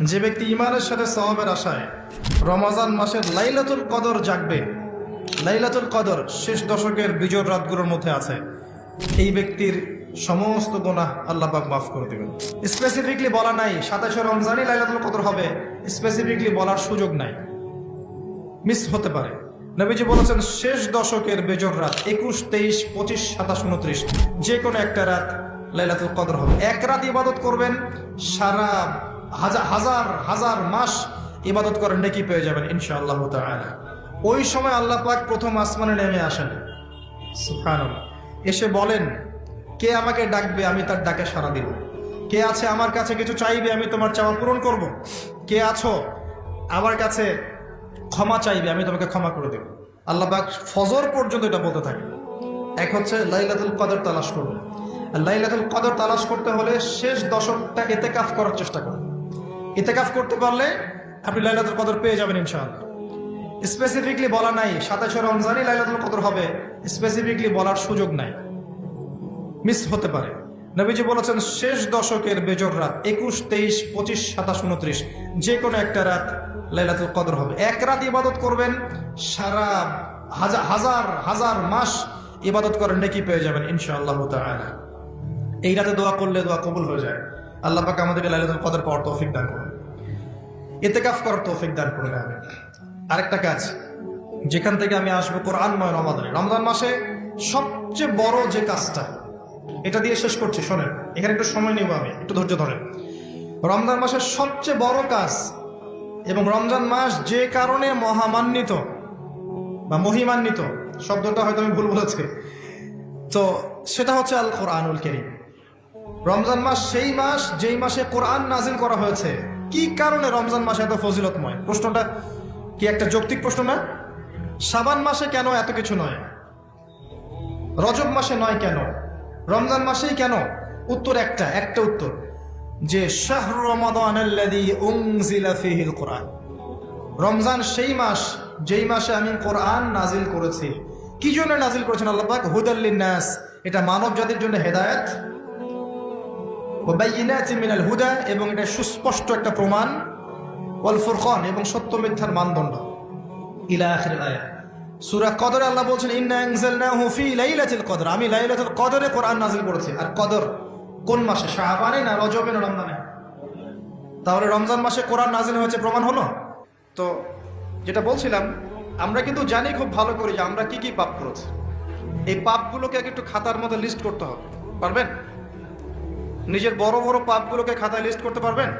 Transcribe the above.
যে ব্যক্তি ঈমানের সাথে সওয়াবের আশায় রমজান মাসের লাইলাতুল কদর জাগবে, লাইলাতুল কদর শেষ দশকের বিজোড় রাতগুলোর মধ্যে আছে, এই ব্যক্তির সমস্ত গুনাহ আল্লাহ পাক মাফ করে দেবেন। স্পেসিফিকলি বলা নাই 27শে রমজানই লাইলাতুল কদর হবে, স্পেসিফিকলি বলার সুযোগ নাই, মিস হতে পারে। নবীজি বলেছেন শেষ দশকের বেজোড় রাত 21, 23, 25, 27, 29 যে কোনো একটা রাত লাইলাতুল কদর হবে। এক রাত ইবাদত করবেন, সারা হাজার হাজার মাস ইবাদত করেন নেকি পেয়ে যাবেন ইনশাআল্লাহ তাআলা। ওই সময় আল্লাহ পাক প্রথম আসমানে নেমে আসেন, সুবহানাল্লাহ, এসে বলেন কে আমাকে ডাকবে, আমি তার ডাকে সাড়া দিব। কে আছে আমার কাছে কিছু চাইবে, আমি তোমার চাওয়া পূরণ করব। কে আছো আমার কাছে ক্ষমা চাইবে, আমি তোমাকে ক্ষমা করে দেব। আল্লাহ পাক ফজর পর্যন্ত এটা বলতে থাকে। এক হচ্ছে লাইলাতুল কদর তালাশ করুন। আর লাইলাতুল কদর তালাশ করতে হলে শেষ দশকটা ইতিকাফ করার চেষ্টা করুন। ইতিকাফ করতে পারলে আপনি লাইলাতুল কদর পেয়ে যাবেন ইনশাআল্লাহ। স্পেসিফিকলি বলা নাই 27শে রমজানই লাইলাতুল কদর হবে, স্পেসিফিকলি বলার সুযোগ নাই, মিস হতে পারে। নবীজি বলেছেন শেষ দশকের বেজোড় রাত 21, 23, 25, 27, 29 যে কোনো একটা রাত লাইলাতুল কদর হবে। এক রাত ইবাদত করবেন, সারা হাজার হাজার মাস ইবাদত করেন নেকি পেয়ে যাবেন ইনশাআল্লাহ তাআলা। এই রাতে দোয়া করলে দোয়া কবুল হয়ে যায়। আল্লাহ পাক আমাদেরকে লাইলাতুল কদর পাওয়ার তৌফিক দান করুন, ইতিকাফ করার তৌফিক দান করুন। আরেকটা কাজ যেখান থেকে আমি আসবো, কোরআনময় রমাদানে, রমজান মাসে সবচেয়ে বড় যে কাজটা, এটা দিয়ে শেষ করছি, শোনেন, এখানে একটু সময় নেব, আমি একটু ধৈর্য ধরেন। রমজান মাসের সবচেয়ে বড় কাজ এবং রমজান মাস যে কারণে মহামান্বিত বা মহিমান্বিত, শব্দটা হয়তো আমি ভুল বলেছি, তো সেটা হচ্ছে আল কোরআনুল কারীম। রমজান মাস সেই মাস যেই মাসে কোরআন নাজিল করা হয়েছে। কি কারণে রমজান মাসে এত ফজিলতময়? প্রশ্নটা কি একটা যৌক্তিক প্রশ্ন না? শাবান মাসে কেন এত কিছু নয়, রজব মাসে নয় কেন, রমজান মাসেই কেন? উত্তর একটা উত্তর, যে শাহরু রমাদানাল্লাযী উনজিলা ফীহিল কোরআন। রমজান সেই মাস যেই মাসে আমি কোরআন নাজিল করেছি। কি জন্য নাজিল করেছেন আল্লাহ পাক? হুদাল লিন্নাস, এটা মানব জাতির জন্য হেদায়েত, ওয়া বাইয়িনাতিন মিনাল হুদা, এবং এটা সুস্পষ্ট একটা প্রমাণ, ওয়াল ফুরকান, এবং সত্য মিথ্যার মানদণ্ড, ইলা আখিরিল আয়াত। সূরা কদরে আল্লাহ বলছেন ইন্না আনজালনাহু ফি লাইলাতুল কদর, আমি লাইলাতুল কদরে কোরআন নাজিল করেছি। আর কদর কোন মাসে? শাবানে না রজবে না রমজানে? তাহলে রমজান মাসে কোরআন নাজিল হয়েছে, প্রমাণ হলো। তো যেটা বলছিলাম, আমরা কিন্তু জানি খুব ভালো করে যে আমরা কি কি পাপ করেছি। এই পাপগুলোকে একটু খাতার মধ্যে লিস্ট করতে হবে, পারবেন? নিজের বড় বড় পাপগুলোকে খাতায় লিস্ট করতে পারবেন?